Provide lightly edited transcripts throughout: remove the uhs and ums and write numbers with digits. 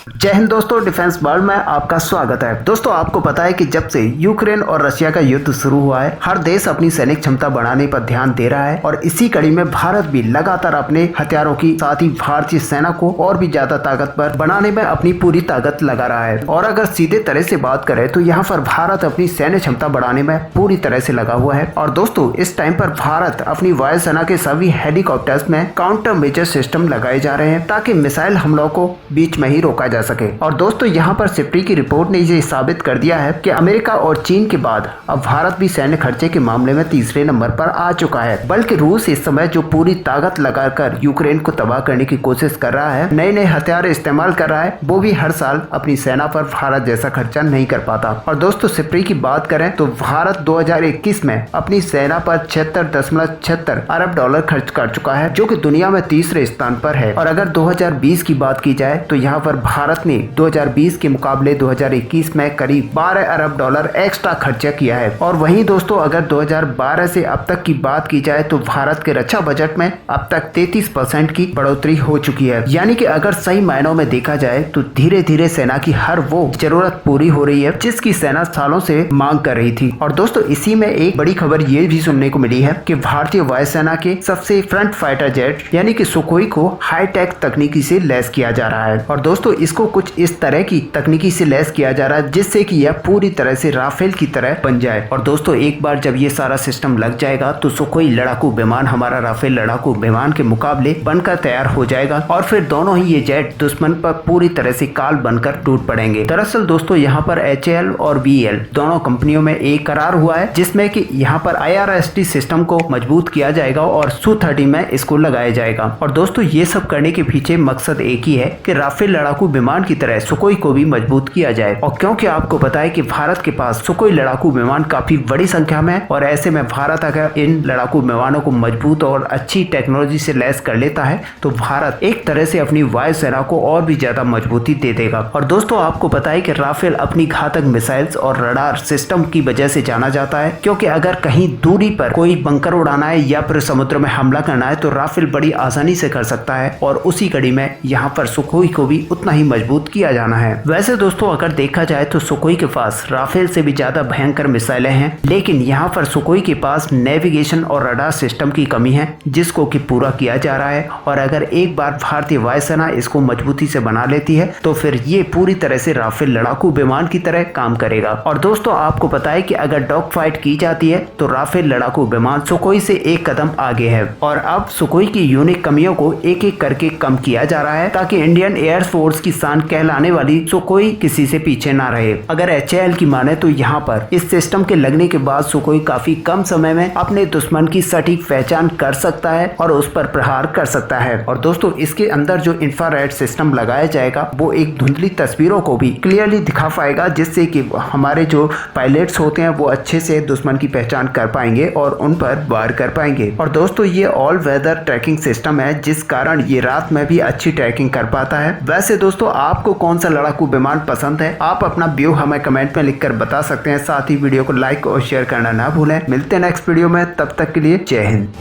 जय हिंद दोस्तों, defence world में आपका स्वागत है। दोस्तों, आपको पता है कि जब से यूक्रेन और रशिया का युद्ध शुरू हुआ है, हर देश अपनी सैनिक क्षमता बढ़ाने पर ध्यान दे रहा है और इसी कड़ी में भारत भी लगातार अपने हथियारों की साथ ही भारतीय सेना को और भी ज्यादा ताकतवर बनाने में अपनी पूरी ताकत लगा रहा है। और अगर सीधे तरह से बात करें तो यहाँ पर भारत अपनी सैन्य क्षमता बढ़ाने में पूरी तरह से लगा हुआ है। और दोस्तों, इस टाइम पर भारत अपनी वायुसेना के सभी हेलीकॉप्टर्स में काउंटर मेजर सिस्टम लगाए जा रहे हैं ताकि मिसाइल हमलों को बीच में ही रोका जा सके। और दोस्तों, यहाँ पर सिप्री की रिपोर्ट ने ये साबित कर दिया है कि अमेरिका और चीन के बाद अब भारत भी सैन्य खर्चे के मामले में तीसरे नंबर पर आ चुका है। बल्कि रूस इस समय जो पूरी ताकत लगाकर यूक्रेन को तबाह करने की कोशिश कर रहा है, नए नए हथियार इस्तेमाल कर रहा है, वो भी हर साल अपनी सेना पर भारत जैसा खर्चा नहीं कर पाता। और दोस्तों, सिप्री की बात करें तो भारत 2021 में अपनी सेना पर 76.76 अरब डॉलर खर्च कर चुका है, जो कि दुनिया में तीसरे स्थान पर है। और अगर 2020 की बात की जाए तो यहाँ पर भारत ने 2020 के मुकाबले 2021 में करीब 12 अरब डॉलर एक्स्ट्रा खर्चा किया है। और वहीं दोस्तों, अगर 2012 से अब तक की बात की जाए तो भारत के रक्षा बजट में अब तक 33% की बढ़ोतरी हो चुकी है। यानी कि अगर सही मायनों में देखा जाए तो धीरे धीरे सेना की हर वो जरूरत पूरी हो रही है जिसकी सेना सालों से मांग कर रही थी। और दोस्तों, इसी में एक बड़ी खबर ये भी सुनने को मिली है कि भारतीय वायुसेना के सबसे फ्रंट फाइटर जेट यानी कि सुखोई को हाईटेक तकनीकी से लैस किया जा रहा है। और दोस्तों, इसको कुछ इस तरह की तकनीकी से लैस किया जा रहा है जिससे कि यह पूरी तरह से राफेल की तरह बन जाए। और दोस्तों, एक बार जब ये सारा सिस्टम लग जाएगा तो सुखोई लड़ाकू विमान हमारा राफेल लड़ाकू विमान के मुकाबले बनकर तैयार हो जाएगा और फिर दोनों ही ये जेट दुश्मन पर पूरी तरह से काल बनकर टूट पड़ेंगे। दरअसल दोस्तों, यहाँ पर HAL और BEL दोनों कंपनियों में एक करार हुआ है जिसमें कि यहाँ पर IRST सिस्टम को मजबूत किया जाएगा और Su-30 में इसको लगाया जाएगा। और दोस्तों, ये सब करने के पीछे मकसद एक ही है कि राफेल लड़ाकू विमान की तरह सुखोई को भी मजबूत किया जाए। और क्योंकि आपको पता है कि भारत के पास सुखोई लड़ाकू विमान काफी बड़ी संख्या में है और ऐसे में भारत अगर इन लड़ाकू विमानों को मजबूत और अच्छी टेक्नोलॉजी से लैस कर लेता है तो भारत एक तरह से अपनी वायुसेना को और भी ज्यादा मजबूती दे देगा। और दोस्तों, आपको पता है कि राफेल अपनी घातक मिसाइल्स और रडार सिस्टम की वजह से जाना जाता है, क्योंकि अगर कहीं दूरी पर कोई बंकर उड़ाना है या फिर समुद्र में हमला करना है तो राफेल बड़ी आसानी से कर सकता है। और उसी कड़ी में यहाँ पर सुखोई को भी उतना ही मजबूत किया जाना है। वैसे दोस्तों, अगर देखा जाए तो सुखोई के पास राफेल से भी ज्यादा भयंकर मिसाइलें हैं, लेकिन यहाँ पर सुखोई के पास नेविगेशन और रडार सिस्टम की कमी है जिसको कि पूरा किया जा रहा है। और अगर एक बार भारतीय वायुसेना इसको मजबूती से बना लेती है तो फिर ये पूरी तरह से राफेल लड़ाकू विमान की तरह काम करेगा। और दोस्तों, आपको पता है कि अगर डॉग फाइट की जाती है तो राफेल लड़ाकू विमान सुखोई से एक कदम आगे है। और अब सुखोई की यूनिक कमियों को एक एक करके कम किया जा रहा है ताकि इंडियन एयर फोर्स की शान कहलाने वाली सुखोई किसी से पीछे ना रहे। अगर HAL की माने तो यहाँ पर इस सिस्टम के लगने के बाद सुखोई काफी कम समय में अपने दुश्मन की सटीक पहचान कर सकता है और उस पर प्रहार कर सकता है। और दोस्तों, इसके अंदर जो इंफ्रारेड सिस्टम लगाया जाएगा वो एक धुंधली तस्वीरों को भी क्लियरली दिखा पाएगा जिससे कि हमारे जो पायलट्स होते हैं वो अच्छे से दुश्मन की पहचान कर पाएंगे और उन पर वार कर पाएंगे। और दोस्तों, ये ऑल वेदर ट्रैकिंग सिस्टम है जिस कारण ये रात में भी अच्छी ट्रैकिंग कर पाता है। वैसे दोस्तों, आपको कौन सा लड़ाकू विमान पसंद है, आप अपना व्यू हमें कमेंट में लिखकर बता सकते हैं। साथ ही वीडियो को लाइक और शेयर करना ना भूलें। मिलते हैं नेक्स्ट वीडियो में, तब तक के लिए जय हिंद।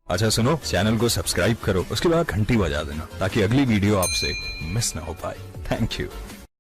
अच्छा सुनो, चैनल को सब्सक्राइब करो, उसके बाद घंटी बजा देना ताकि अगली वीडियो आपसे मिस ना हो पाए। Thank you.